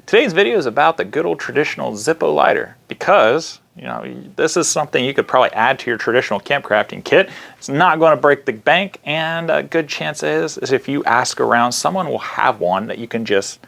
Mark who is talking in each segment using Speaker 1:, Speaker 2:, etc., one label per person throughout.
Speaker 1: Today's video is about the good old traditional Zippo lighter because, you know, this is something you could probably add to your traditional camp crafting kit. It's not going to break the bank, and a good chance is if you ask around, someone will have one that you can just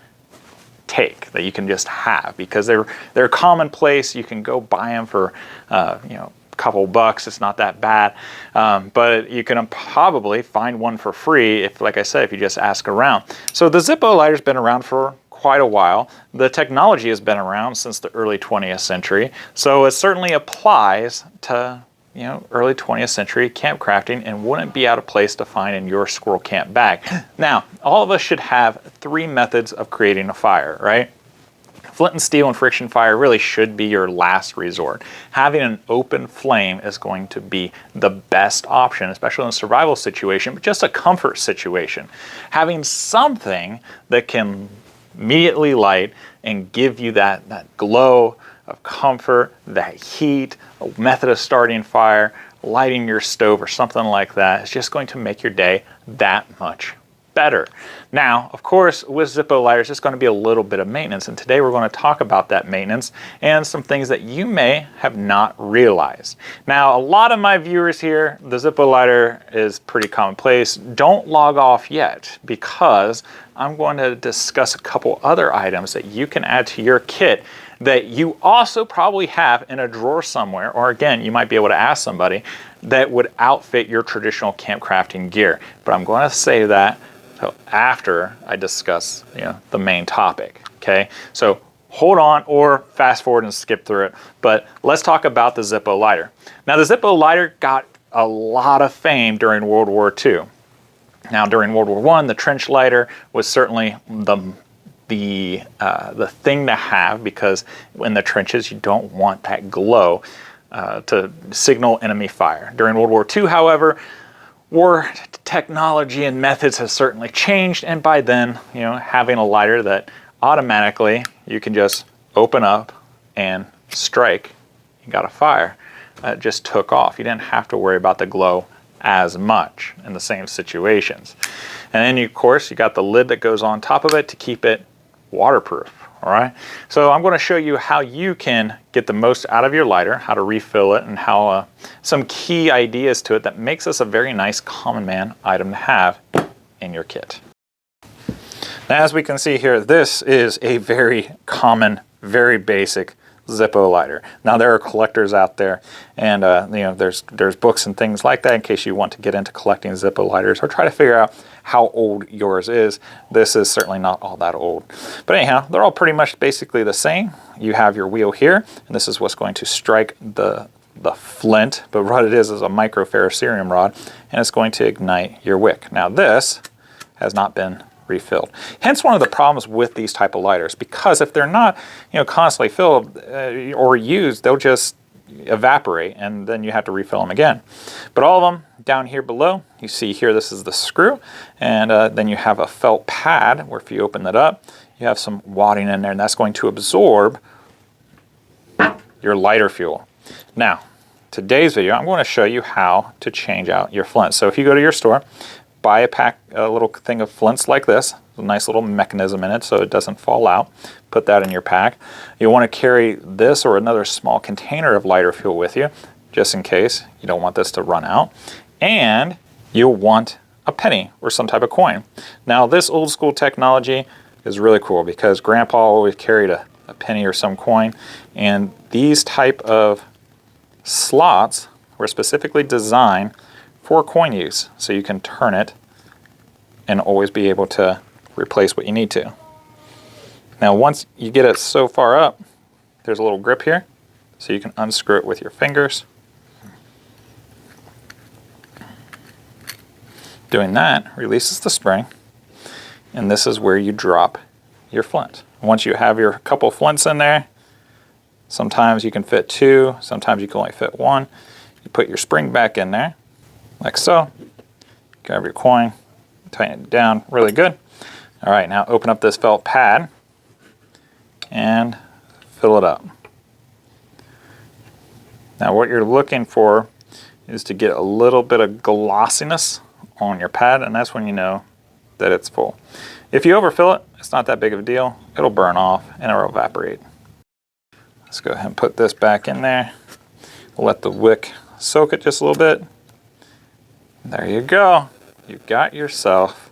Speaker 1: take, that you can just have, because they're commonplace. You can go buy them for, you know, couple bucks. It's not that bad, but you can probably find one for free if, like I said, if you just ask around. So the Zippo lighter's been around for quite a while. The technology has been around since the early 20th century, so it certainly applies to, you know, early 20th century camp crafting and wouldn't be out of place to find in your squirrel camp bag. Now, all of us should have three methods of creating a fire, right? Flint and steel and friction fire really should be your last resort. Having an open flame is going to be the best option, especially in a survival situation, but just a comfort situation. Having something that can immediately light and give you that glow of comfort, that heat, a method of starting fire, lighting your stove or something like that is just going to make your day that much better. Now, of course, with Zippo lighters, it's going to be a little bit of maintenance, and today we're going to talk about that maintenance and some things that you may have not realized. Now, a lot of my viewers here, the Zippo lighter is pretty commonplace. Don't log off yet, because I'm going to discuss a couple other items that you can add to your kit that you also probably have in a drawer somewhere, or again, you might be able to ask somebody, that would outfit your traditional camp crafting gear. But I'm going to say that so after I discuss, you know, the main topic, okay? So hold on or fast forward and skip through it, but let's talk about the Zippo lighter. Now, the Zippo lighter got a lot of fame during World War II. Now, during World War I, the trench lighter was certainly the thing to have, because in the trenches you don't want that glow to signal enemy fire. During World War II, however, war technology and methods have certainly changed, and by then, you know, having a lighter that automatically you can just open up and strike, you got a fire, just took off. You didn't have to worry about the glow as much in the same situations. And then, of course, you got the lid that goes on top of it to keep it waterproof. All right, so I'm going to show you how you can get the most out of your lighter, how to refill it, and how some key ideas to it that makes this a very nice common man item to have in your kit. Now, as we can see here, this is a very common, very basic Zippo lighter. Now, there are collectors out there, and you know, there's books and things like that in case you want to get into collecting Zippo lighters or try to figure out how old yours is. This is certainly not all that old. But anyhow, they're all pretty much basically the same. You have your wheel here, and this is what's going to strike the flint, but what it is a microferrocerium rod, and it's going to ignite your wick. Now, this has not been refilled. Hence one of the problems with these type of lighters, because if they're not, you know, constantly filled or used, they'll just evaporate, and then you have to refill them again. But all of them down here below, you see here, this is the screw, and then you have a felt pad where if you open that up, you have some wadding in there, and that's going to absorb your lighter fuel. Now, today's video, I'm going to show you how to change out your flint. So if you go to your store, buy a little thing of flints like this, a nice little mechanism in it so it doesn't fall out. Put that in your pack. You want to carry this or another small container of lighter fuel with you, just in case you don't want this to run out. And you'll want a penny or some type of coin. Now, this old school technology is really cool because Grandpa always carried a penny or some coin, and these type of slots were specifically designed for coin use, so you can turn it and always be able to replace what you need to. Now, once you get it so far up, there's a little grip here, so you can unscrew it with your fingers. Doing that releases the spring, and this is where you drop your flint. Once you have your couple flints in there, sometimes you can fit two, sometimes you can only fit one. You put your spring back in there, like so. Grab your coin, tighten it down really good. All right, now open up this felt pad and fill it up. Now what you're looking for is to get a little bit of glossiness on your pad, and that's when you know that it's full. If you overfill it, it's not that big of a deal. It'll burn off and it'll evaporate. Let's go ahead and put this back in there. We'll let the wick soak it just a little bit. There you go. You've got yourself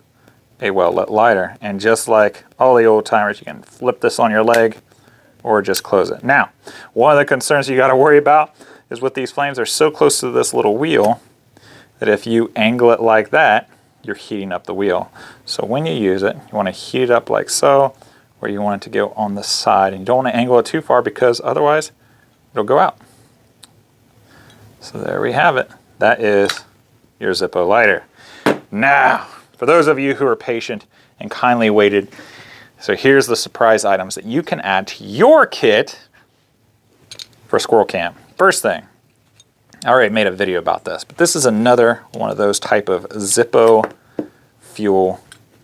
Speaker 1: a well-lit lighter. And just like all the old timers, you can flip this on your leg or just close it. Now, one of the concerns you got to worry about is with these flames, they're so close to this little wheel that if you angle it like that, you're heating up the wheel. So when you use it, you want to heat it up like so, or you want it to go on the side. And you don't want to angle it too far because otherwise it'll go out. So there we have it. That is your Zippo lighter. Now, for those of you who are patient and kindly waited, so here's the surprise items that you can add to your kit for squirrel camp. First thing, I already made a video about this, but this is another one of those type of Zippo fuel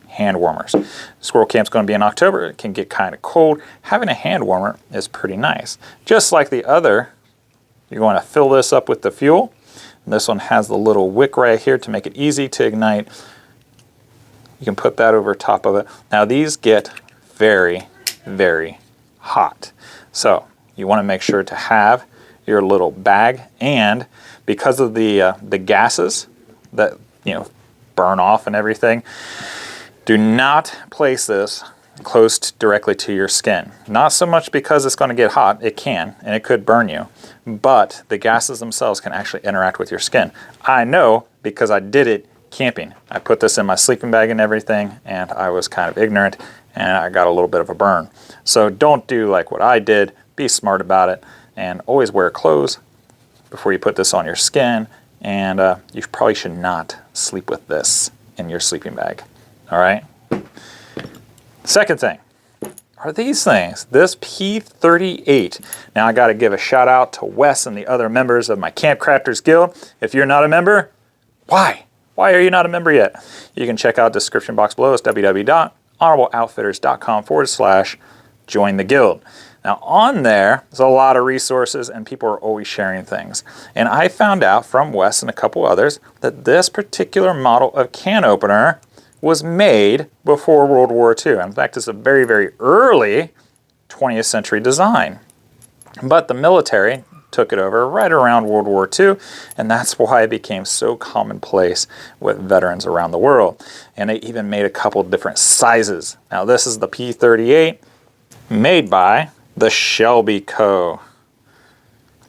Speaker 1: hand warmers. Squirrel camp's going to be in October. It can get kind of cold. Having a hand warmer is pretty nice. Just like the other, you're going to fill this up with the fuel. And this one has the little wick right here to make it easy to ignite. You can put that over top of it. Now these get very, very hot. So you want to make sure to have your little bag, and because of the gases that burn off and everything, do not place this close directly to your skin. Not so much because it's going to get hot, it can, and it could burn you, but the gases themselves can actually interact with your skin. I know because I did it camping. I put this in my sleeping bag and everything, and I was kind of ignorant, and I got a little bit of a burn. So don't do like what I did. Be smart about it, and always wear clothes before you put this on your skin, and you probably should not sleep with this in your sleeping bag. All right? Second thing are these things. This P38. Now I got to give a shout out to Wes and the other members of my Camp Crafters Guild. If you're not a member, why? Why are you not a member yet? You can check out the description box below. It's www.honorableoutfitters.com/join the guild. Now on there's a lot of resources and people are always sharing things. And I found out from Wes and a couple others that this particular model of can opener was made before World War II. In fact, it's a very, very early 20th century design. But the military took it over right around World War II, and that's why it became so commonplace with veterans around the world. And they even made a couple different sizes. Now this is the P38, made by the Shelby Co.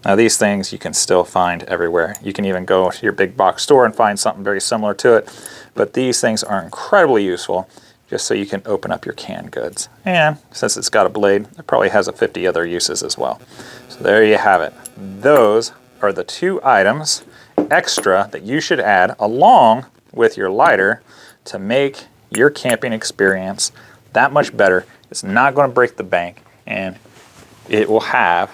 Speaker 1: Now these things you can still find everywhere. You can even go to your big box store and find something very similar to it. But these things are incredibly useful just so you can open up your canned goods. And since it's got a blade, it probably has 50 other uses as well. So there you have it. Those are the two items extra that you should add along with your lighter to make your camping experience that much better. It's not going to break the bank, and it will have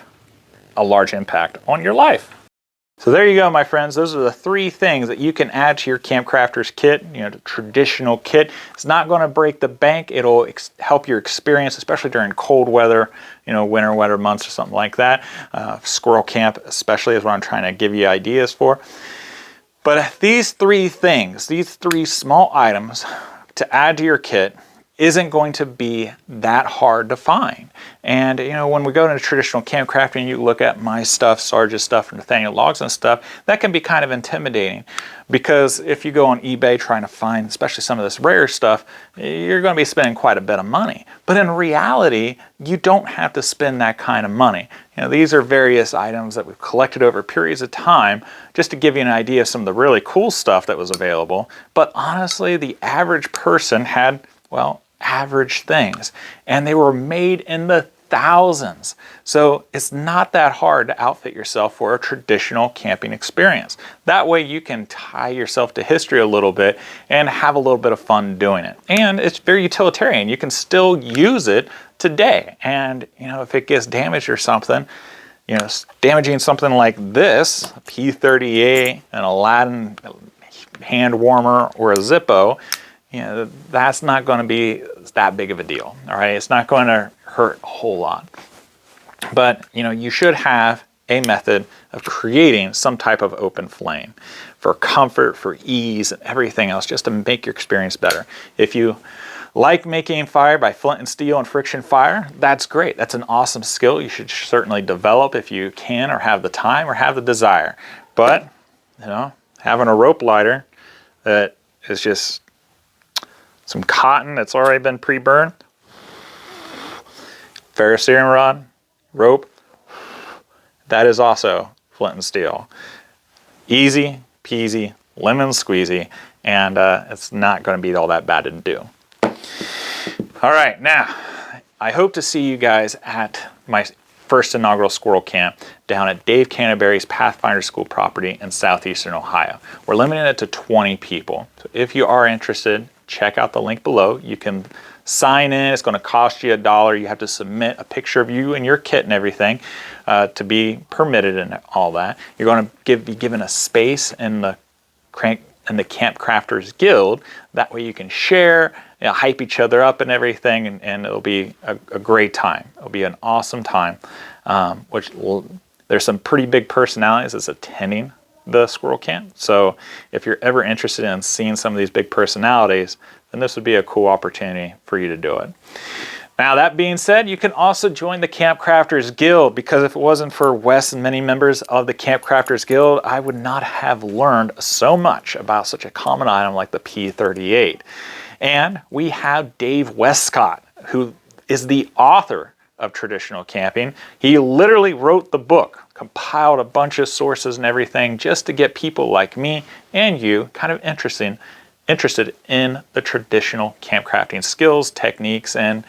Speaker 1: a large impact on your life. So there you go, my friends. Those are the three things that you can add to your Camp Crafters kit, the traditional kit. It's not going to break the bank. It'll help your experience, especially during cold weather, winter weather months or something like that. Squirrel camp especially is what I'm trying to give you ideas for. But these three things, these three small items to add to your kit isn't going to be that hard to find. And when we go into traditional camp crafting, you look at my stuff, Sarge's stuff, and Nathaniel Logson's stuff, that can be kind of intimidating, because if you go on eBay trying to find especially some of this rare stuff, you're going to be spending quite a bit of money. But in reality, you don't have to spend that kind of money. These are various items that we've collected over periods of time just to give you an idea of some of the really cool stuff that was available. But honestly, the average person had, well, average things, and they were made in the thousands. So it's not that hard to outfit yourself for a traditional camping experience. That way you can tie yourself to history a little bit and have a little bit of fun doing it. And it's very utilitarian. You can still use it today. And if it gets damaged or something, damaging something like this, a P38, an Aladdin hand warmer, or a Zippo, that's not going to be that big of a deal. All right, it's not going to hurt a whole lot. But you should have a method of creating some type of open flame for comfort, for ease, and everything else, just to make your experience better. If you like making fire by Flint and Steel and friction fire, that's great. That's an awesome skill you should certainly develop if you can or have the time or have the desire. But, you know, having a rope lighter that is just some cotton that's already been pre-burned, ferrocerium rod, rope, that is also Flint and Steel. Easy peasy, lemon squeezy, and it's not going to be all that bad to do. All right, now, I hope to see you guys at my first inaugural squirrel camp down at Dave Canterbury's Pathfinder School property in southeastern Ohio. We're limiting it to 20 people. So if you are interested, check out the link below. You can sign in. It's going to cost you $1. You have to submit a picture of you and your kit and everything to be permitted and all that. You're going to be given a space in the Camp Crafters Guild. That way you can share, you know, hype each other up and everything, and it'll be a great time. It'll be an awesome time. There's some pretty big personalities that's attending the squirrel camp. So if you're ever interested in seeing some of these big personalities, then this would be a cool opportunity for you to do it. Now, that being said, you can also join the Camp Crafters Guild, because if it wasn't for Wes and many members of the Camp Crafters Guild, I would not have learned so much about such a common item like the P38. And we have Dave Westcott, who is the author of Traditional Camping. He literally wrote the book, compiled a bunch of sources and everything just to get people like me and you kind of interested in the traditional camp crafting skills, techniques, and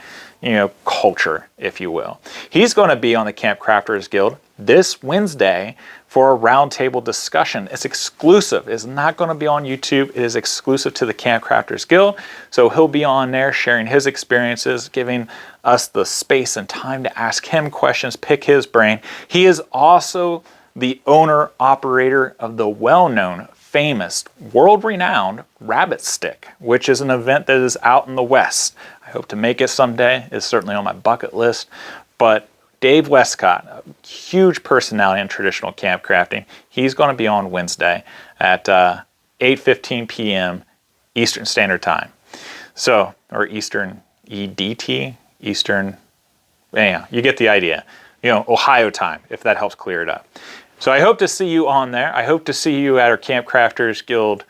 Speaker 1: culture, if you will. He's going to be on the Camp Crafters Guild this Wednesday for a roundtable discussion. It's exclusive. It's not going to be on YouTube. It is exclusive to the Camp Crafters Guild. So he'll be on there sharing his experiences, giving us the space and time to ask him questions, pick his brain. He is also the owner, operator of the well-known, famous, world-renowned Rabbit Stick, which is an event that is out in the West. I hope to make it someday. It's certainly on my bucket list. But Dave Westcott, a huge personality in traditional camp crafting, he's going to be on Wednesday at 8:15 p.m. Eastern Standard Time. So, or Eastern EDT, Eastern, anyhow, you get the idea. Ohio time, if that helps clear it up. So I hope to see you on there. I hope to see you at our Camp Crafters Guild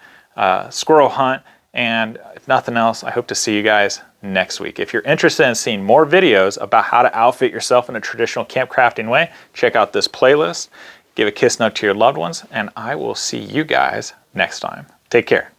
Speaker 1: squirrel hunt. And if nothing else, I hope to see you guys next week. If you're interested in seeing more videos about how to outfit yourself in a traditional camp crafting way, check out this playlist. Give a kiss note to your loved ones, and I will see you guys next time. Take care.